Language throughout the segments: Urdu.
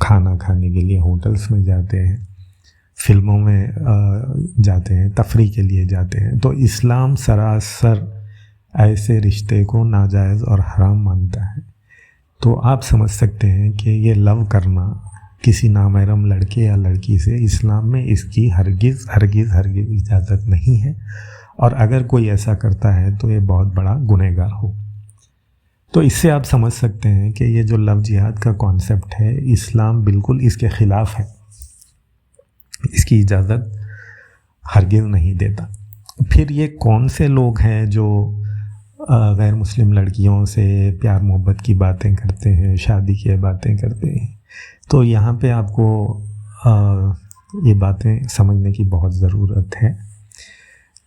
کھانا کھانے کے لیے ہوٹلس میں جاتے ہیں، فلموں میں جاتے ہیں، تفریح کے لیے جاتے ہیں. تو اسلام سراسر ایسے رشتے کو ناجائز اور حرام مانتا ہے. تو آپ سمجھ سکتے ہیں کہ یہ لو کرنا کسی نامحرم لڑکے یا لڑکی سے اسلام میں اس کی ہرگز ہرگز ہرگز اجازت نہیں ہے، اور اگر کوئی ایسا کرتا ہے تو یہ بہت بڑا گنہگار ہو. تو اس سے آپ سمجھ سکتے ہیں کہ یہ جو لو جہاد کا کانسیپٹ ہے، اسلام بالکل اس کے خلاف ہے، اس کی اجازت ہرگز نہیں دیتا. پھر یہ کون سے لوگ ہیں جو غیر مسلم لڑکیوں سے پیار محبت کی باتیں کرتے ہیں، شادی کی باتیں کرتے ہیں؟ تو یہاں پہ آپ کو یہ باتیں سمجھنے کی بہت ضرورت ہے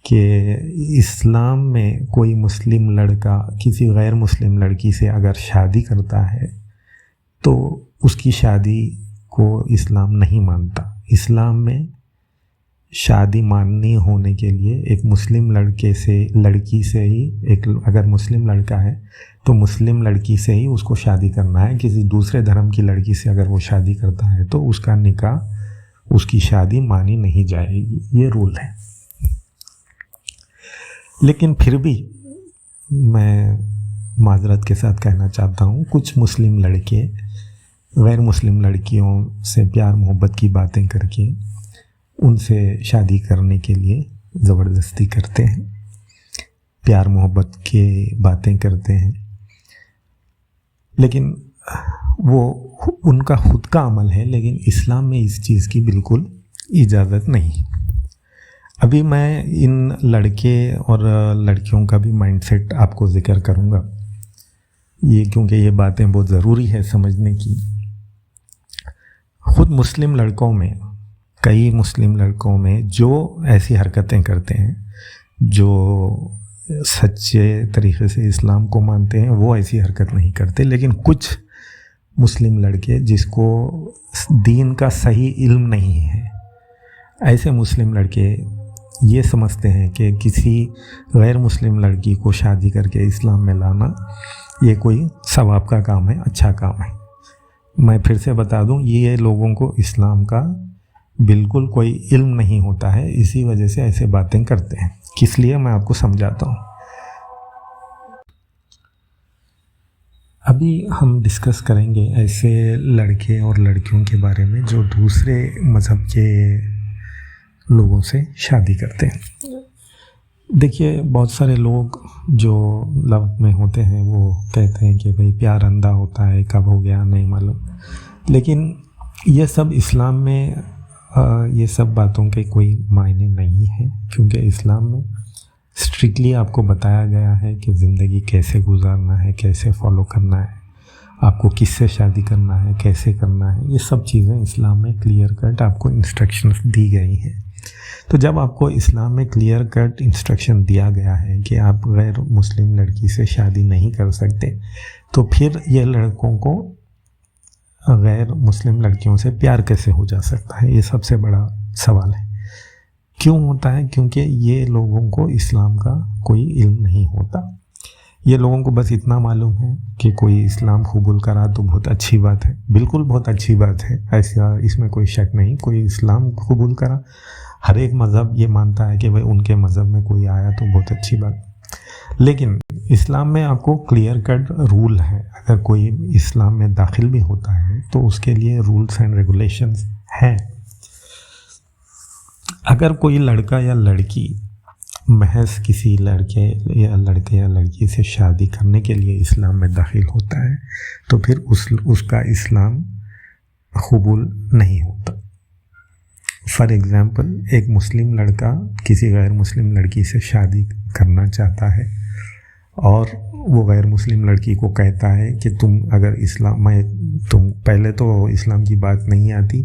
کہ اسلام میں کوئی مسلم لڑکا کسی غیر مسلم لڑکی سے اگر شادی کرتا ہے تو اس کی شادی کو اسلام نہیں مانتا. اسلام میں شادی ماننی ہونے کے لیے ایک مسلم لڑکی سے ہی اگر مسلم لڑکا ہے تو مسلم لڑکی سے ہی اس کو شادی کرنا ہے. کسی دوسرے دھرم کی لڑکی سے اگر وہ شادی کرتا ہے تو اس کا نکاح، اس کی شادی مانی نہیں جائے گی. یہ رول ہے. لیکن پھر بھی میں معذرت کے ساتھ کہنا چاہتا ہوں، کچھ مسلم لڑکے غیر مسلم لڑکیوں سے پیار محبت کی باتیں کر کے ان سے شادی کرنے کے لیے زبردستی کرتے ہیں، پیار محبت کی باتیں کرتے ہیں. لیکن وہ ان کا خود کا عمل ہے، لیکن اسلام میں اس چیز کی بالکل اجازت نہیں. ابھی میں ان لڑکے اور لڑکیوں کا بھی مائنڈ سیٹ آپ کو ذکر کروں گا، کیونکہ یہ باتیں بہت ضروری ہے سمجھنے کی. خود مسلم لڑکوں میں، کئی مسلم لڑکوں میں جو ایسی حرکتیں کرتے ہیں، جو سچے طریقے سے اسلام کو مانتے ہیں، وہ ایسی حرکت نہیں کرتے. لیکن کچھ مسلم لڑکے جس کو دین کا صحیح علم نہیں ہے، ایسے مسلم لڑکے یہ سمجھتے ہیں کہ کسی غیر مسلم لڑکی کو شادی کر کے اسلام میں لانا یہ کوئی ثواب کا کام ہے، اچھا کام ہے. میں پھر سے بتا دوں، یہ لوگوں کو اسلام کا بالکل کوئی علم نہیں ہوتا ہے، اسی وجہ سے ایسے باتیں کرتے ہیں. کس لیے میں آپ کو سمجھاتا ہوں. ابھی ہم ڈسکس کریں گے ایسے لڑکے اور لڑکیوں کے بارے میں جو دوسرے مذہب کے لوگوں سے شادی کرتے ہیں. دیکھیے، بہت سارے لوگ جو لو میں ہوتے ہیں وہ کہتے ہیں کہ بھئی پیار اندھا ہوتا ہے، کب ہو گیا نہیں معلوم. لیکن یہ سب اسلام میں یہ سب باتوں کے کوئی معنی نہیں ہے، کیونکہ اسلام میں اسٹرکٹلی آپ کو بتایا گیا ہے کہ زندگی کیسے گزارنا ہے، کیسے فالو کرنا ہے، آپ کو کس سے شادی کرنا ہے، کیسے کرنا ہے. یہ سب چیزیں اسلام میں کلیئر کٹ آپ کو انسٹرکشنز دی گئی ہیں. تو جب آپ کو اسلام میں کلیئر کٹ انسٹرکشن دیا گیا ہے کہ آپ غیر مسلم لڑکی سے شادی نہیں کر سکتے، تو پھر یہ لڑکوں کو غیر مسلم لڑکیوں سے پیار کیسے ہو جا سکتا ہے؟ یہ سب سے بڑا سوال ہے. کیوں ہوتا ہے؟ کیونکہ یہ لوگوں کو اسلام کا کوئی علم نہیں ہوتا. یہ لوگوں کو بس اتنا معلوم ہے کہ کوئی اسلام قبول کرا تو بہت اچھی بات ہے. بالکل بہت اچھی بات ہے، ایسا اس میں کوئی شک نہیں. کوئی اسلام قبول کرا، ہر ایک مذہب یہ مانتا ہے کہ بھائی ان کے مذہب میں کوئی آیا تو بہت اچھی بات. لیکن اسلام میں آپ کو کلیئر کٹ رول ہے. اگر کوئی اسلام میں داخل بھی ہوتا ہے تو اس کے لیے رولز اینڈ ریگولیشنز ہیں. اگر کوئی لڑکا یا لڑکی محض کسی لڑکے یا لڑکی سے شادی کرنے کے لیے اسلام میں داخل ہوتا ہے تو پھر اس کا اسلام قبول نہیں ہوتا. فار ایگزامپل، ایک مسلم لڑکا کسی غیر مسلم لڑکی سے شادی کرنا چاہتا ہے اور وہ غیر مسلم لڑکی کو کہتا ہے کہ تم اگر تم پہلے تو اسلام کی بات نہیں آتی،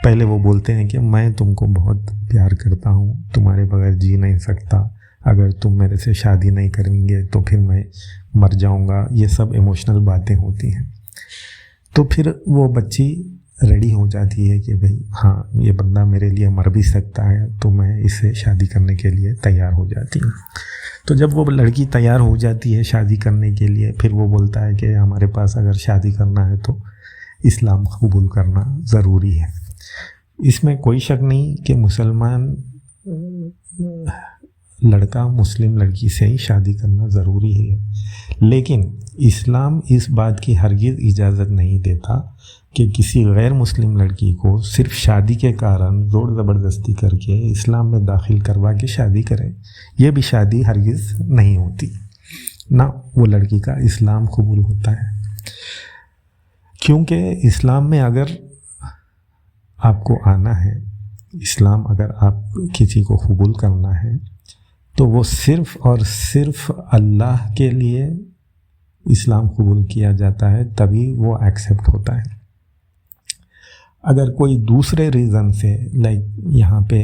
پہلے وہ بولتے ہیں کہ میں تم کو بہت پیار کرتا ہوں، تمہارے بغیر جی نہیں سکتا، اگر تم میرے سے شادی نہیں کریں گے تو پھر میں مر جاؤں گا. یہ سب ایموشنل باتیں ہوتی ہیں. تو پھر وہ بچی ریڈی ہو جاتی ہے کہ بھئی ہاں یہ بندہ میرے لیے مر بھی سکتا ہے، تو میں اس سے شادی کرنے کے لیے تیار ہو جاتی ہوں. تو جب وہ لڑکی تیار ہو جاتی ہے شادی کرنے کے لیے، پھر وہ بولتا ہے کہ ہمارے پاس اگر شادی کرنا ہے تو اسلام قبول کرنا ضروری ہے۔ اس میں کوئی شک نہیں کہ مسلمان لڑکا مسلم لڑکی سے ہی شادی کرنا ضروری ہے، لیکن اسلام اس بات کی ہرگز اجازت نہیں دیتا کہ کسی غیر مسلم لڑکی کو صرف شادی کے کارن زور زبردستی کر کے اسلام میں داخل کروا کے شادی کرے۔ یہ بھی شادی ہرگز نہیں ہوتی، نہ وہ لڑکی کا اسلام قبول ہوتا ہے، کیونکہ اسلام میں اگر آپ کو آنا ہے، اسلام اگر آپ کسی کو قبول کرنا ہے تو وہ صرف اور صرف اللہ کے لیے اسلام قبول کیا جاتا ہے، تبھی وہ ایکسیپٹ ہوتا ہے۔ اگر کوئی دوسرے ریزن سے لائک یہاں پہ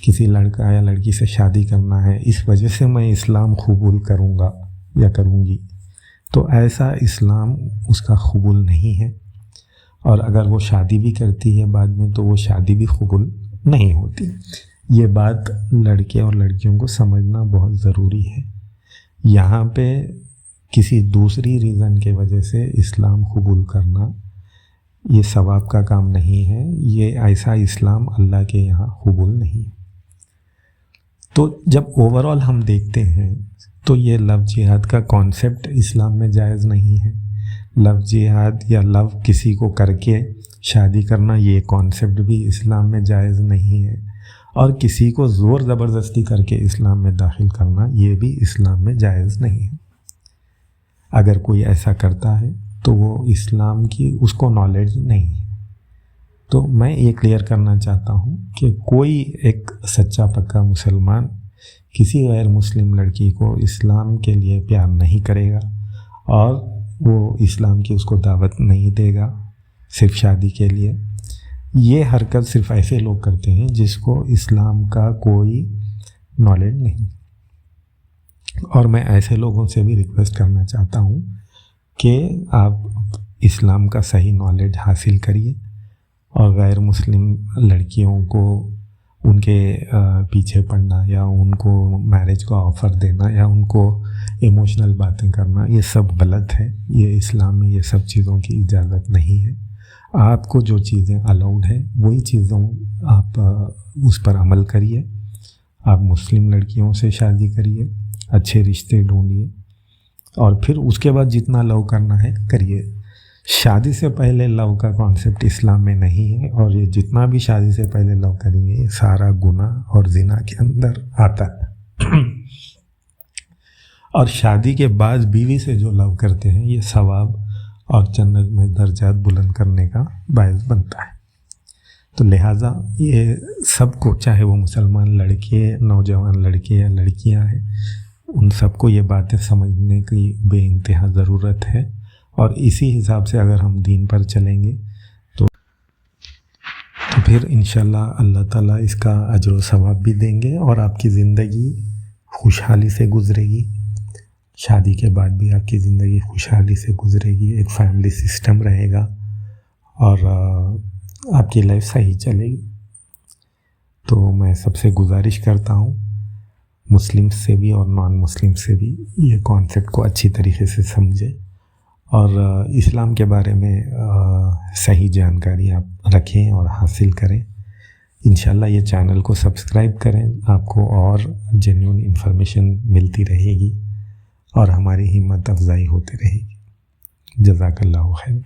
کسی لڑکا یا لڑکی سے شادی کرنا ہے، اس وجہ سے میں اسلام قبول کروں گا یا کروں گی، تو ایسا اسلام اس کا قبول نہیں ہے، اور اگر وہ شادی بھی کرتی ہے بعد میں تو وہ شادی بھی قبول نہیں ہوتی۔ یہ بات لڑکے اور لڑکیوں کو سمجھنا بہت ضروری ہے۔ یہاں پہ کسی دوسری ریزن کے وجہ سے اسلام قبول کرنا یہ ثواب کا کام نہیں ہے، یہ ایسا اسلام اللہ کے یہاں قبول نہیں ہے۔ تو جب اوورآل ہم دیکھتے ہیں تو یہ لو جہاد کا کانسیپٹ اسلام میں جائز نہیں ہے۔ لو جہاد یا لو کسی کو کر کے شادی کرنا، یہ کانسیپٹ بھی اسلام میں جائز نہیں ہے، اور کسی کو زور زبردستی کر کے اسلام میں داخل کرنا، یہ بھی اسلام میں جائز نہیں ہے۔ اگر کوئی ایسا کرتا ہے تو وہ اسلام کی اس کو نالج نہیں ہے۔ تو میں یہ کلیئر کرنا چاہتا ہوں کہ کوئی ایک سچا پکا مسلمان کسی غیر مسلم لڑکی کو اسلام کے لیے پیار نہیں کرے گا، اور وہ اسلام کی اس کو دعوت نہیں دے گا صرف شادی کے لیے۔ یہ حرکت صرف ایسے لوگ کرتے ہیں جس کو اسلام کا کوئی نالج نہیں، اور میں ایسے لوگوں سے بھی ریکویسٹ کرنا چاہتا ہوں کہ آپ اسلام کا صحیح نالج حاصل کریے، اور غیر مسلم لڑکیوں کو ان کے پیچھے پڑنا یا ان کو میرج کا آفر دینا یا ان کو ایموشنل باتیں کرنا، یہ سب غلط ہے۔ یہ اسلام میں یہ سب چیزوں کی اجازت نہیں ہے۔ آپ کو جو چیزیں الاؤڈ ہیں وہی چیزوں آپ اس پر عمل کریے۔ آپ مسلم لڑکیوں سے شادی کریے، اچھے رشتے ڈھونڈیے، اور پھر اس کے بعد جتنا لو کرنا ہے کریے۔ شادی سے پہلے لو کا کانسیپٹ اسلام میں نہیں ہے، اور یہ جتنا بھی شادی سے پہلے لو کریں گے یہ سارا گناہ اور زنا کے اندر آتا ہے۔ اور شادی کے بعد بیوی سے جو لو کرتے ہیں یہ ثواب اور جنت میں درجات بلند کرنے کا باعث بنتا ہے۔ تو لہٰذا یہ سب کو، چاہے وہ مسلمان لڑکے، نوجوان لڑکے یا لڑکیاں ہیں، ان سب کو یہ باتیں سمجھنے کی بے انتہا ضرورت ہے، اور اسی حساب سے اگر ہم دین پر چلیں گے تو پھر انشاءاللہ اللہ تعالیٰ اس کا اجر و ثواب بھی دیں گے، اور آپ کی زندگی خوشحالی سے گزرے گی۔ شادی کے بعد بھی آپ کی زندگی خوشحالی سے گزرے گی، ایک فیملی سسٹم رہے گا، اور آپ کی لائف صحیح چلے گی۔ تو میں سب سے گزارش کرتا ہوں، مسلم سے بھی اور نان مسلم سے بھی، یہ کانسیپٹ کو اچھی طریقے سے سمجھے، اور اسلام کے بارے میں صحیح جانکاری آپ رکھیں اور حاصل کریں۔ انشاءاللہ یہ چینل کو سبسکرائب کریں، آپ کو اور جینیون انفارمیشن ملتی رہے گی، اور ہماری ہمت افزائی ہوتی رہے گی۔ جزاک اللہ خیر۔